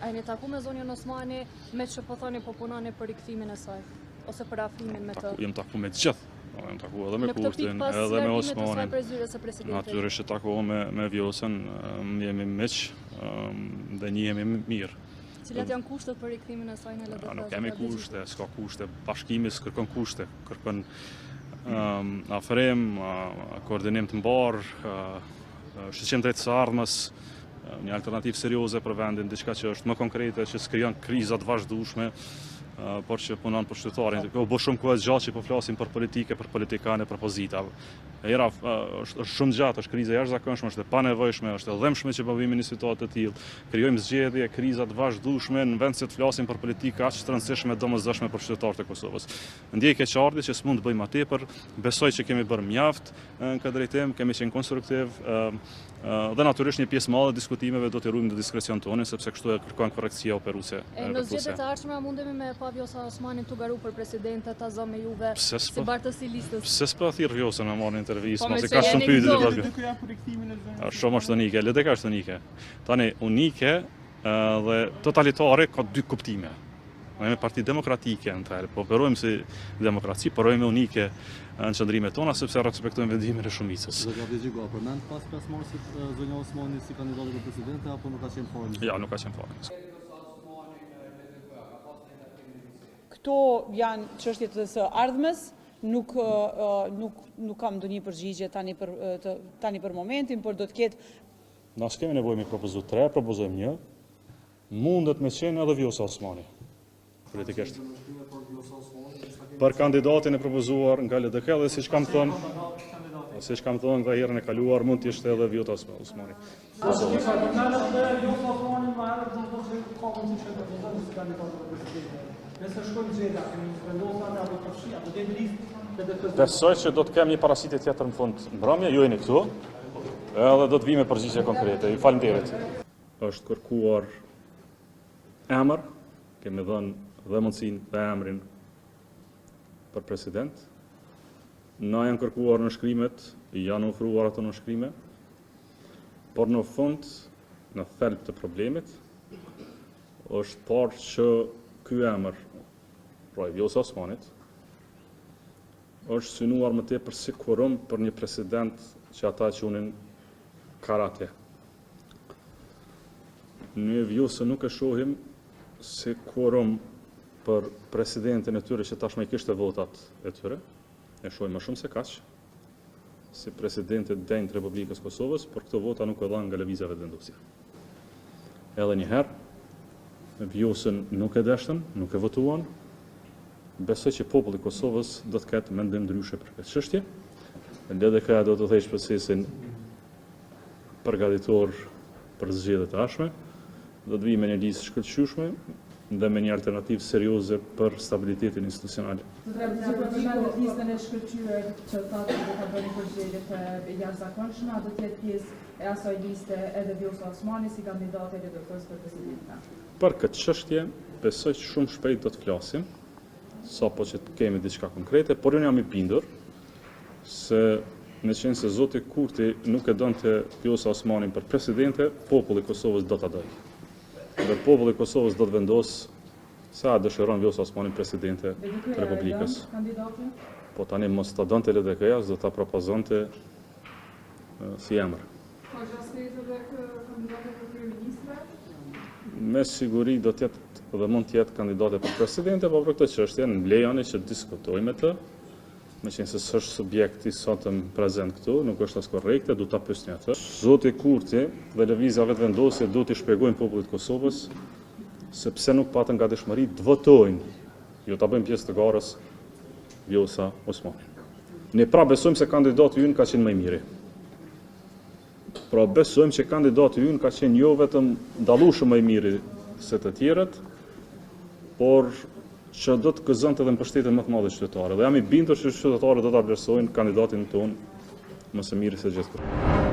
A jeni taku me zonjën Osmani me që po thoni po punoni për rikthimin e saj ose për afrimin me të? Jem taku me të gjithë. Jem taku edhe me Kurtin, edhe me Osmanin. Natyrisht që takohem me Vjosën, jemi miq dhe njihemi mirë. Cilat janë kushtet për rikthimin e saj në LDK? Nuk kemi kushte, s'ka kushte. Bashkimi s'kërkon kushte, kërkon afrim, koordinim të mbarë, shqyqim drejt së ardhmës, një alternativë serioze për vendin, diçka që është më konkrete, që s'krijon krizat vazhdueshme, por që punon për qytetarin. Po bë shumë kohë gjatë që po flasim për politike, për politikanë, për pozita. Era është shumë gjatë, është kriza jashtëzakonshme, është e panevojshme, është e dhëmshme që po vijmë në situatë të tillë. Krijojmë zgjedhje, kriza të vazhdueshme në vend se të flasim për politikë aq të rëndësishme, domosdoshme për qytetarët e Kosovës. Ndjej keqardhje që s'mund të bëjmë më tepër, besoj që kemi bërë mjaft në këtë drejtim, kemi qenë konstruktiv, dhe natyrisht një pjesë madhe e diskutimeve do t'i ruajmë në diskrecion tonë, sepse kështu e kërkon korrektësia operuese. Në zgjedhjet e ardhshme mundemi me pa Vjosa Osmanin tu garu për presidente, ta zë me juve si bartësi listës. Pse s'po thirr Vjosën me marrë intervistë, mos e ka shumë pyetje të shumë është unike, LDK është unike. Tani unike dhe totalitare ka dy kuptime. Ne jemi parti demokratike në tërë, po operojmë si demokraci, operojmë unike në qëndrimet tona, sepse respektojmë vendimin e shumicës. Do t'ja vëzhgoj, përmend pas pjesëmarrësit zonja Osmani si kandidatë për presidente apo nuk ka qenë fare? Ja, nuk ka qenë fare. Këto janë çështjet e së ardhmes, nuk kam ndonjë përgjigje tani për momentin, por do të ketë. Na s'kemi nevojë me propozu 3, propozojmë 1. Mundet me qenë edhe Vjosa Osmani. Politikisht. Për kandidatin e propozuar nga LDK dhe siç kam thënë nga herën e kaluar mund të ishte edhe Vjosa Osmani. Besoj që do të kem një paraqitje tjetër në fund mbrëmje, ju jeni këtu, edhe do të vime përgjigje konkrete. Ju falenderit. Është kërkuar emër, kemi dhënë dhe mundësinë dhe emrin për president. Na janë kërkuar në shkrimet, janë ofruar ato në shkrime, por në fund, në thelb të problemit, është parë që ky emër, pra Vjosa Osmanit, është synuar më tepër si kurum për një president që ata qunin karate. Ne Vjosën nuk e shohim si kurum për presidentin e tyre që tashmë i kishte votat e tyre, e shohim më shumë se kaq, si presidentit denjë të Republikës Kosovës, por këto vota nuk e dhanë nga lëvizjeve të vendosja. Edhe një herë, Vjosën nuk e deshtën, nuk e votuan, besoj që populli i Kosovës do të ketë mendim ndryshe për këtë çështje. LDK do të thejë procesin përgatitor për zgjedhjet e ardhshme, do të vijë me një listë shkëlqyeshme dhe me një alternativë serioze për stabilitetin institucional. Do të përgjigjet listën e shkëlqyer që thatë do ta bëni për zgjedhjet e jashtëzakonshme, do të jetë pjesë e asaj liste edhe Vjosa Osmani si kandidate e LDK-s për presidentin. Për këtë çështje besoj që shumë shpejt do të flasim, sapo që të kemi diçka konkrete, por unë jam i bindur se në qenë se Zoti Kurti nuk e donte Vjosa Osmanin për presidente, populli i Kosovës do ta dojë. Dhe populli i Kosovës do të vendosë sa dëshiron Vjosa Osmani presidente të Republikës. Po tani mos ta donte LDK-ja, do ta propozonte si emër. Po gjasë edhe kandidate për kryeministre? Me siguri do të jetë dhe mund të jetë kandidate për presidente, po për këtë çështje në lejoni që diskutojmë të. Me qenë se s'është subjekti sotëm prezent këtu, nuk është as korrekte, du ta pyesni atë. Zoti Kurti dhe lëvizja vetë vendosje do t'i shpjegojnë popullit Kosovës sepse nuk patën gatishmëri të votojnë, jo ta bëjmë pjesë të garës Vjosa Osmani. Ne pra besojmë se kandidati ynë ka qenë më i miri. Pra besojmë që kandidati ynë ka qenë jo vetëm dallueshëm më i miri se të tjerët, por që do të gëzonte edhe mbështetjen më të madhe qytetarëve. Dhe jam i bindur që qytetarët do ta vlerësojnë kandidatin tonë më së miri se gjithmonë.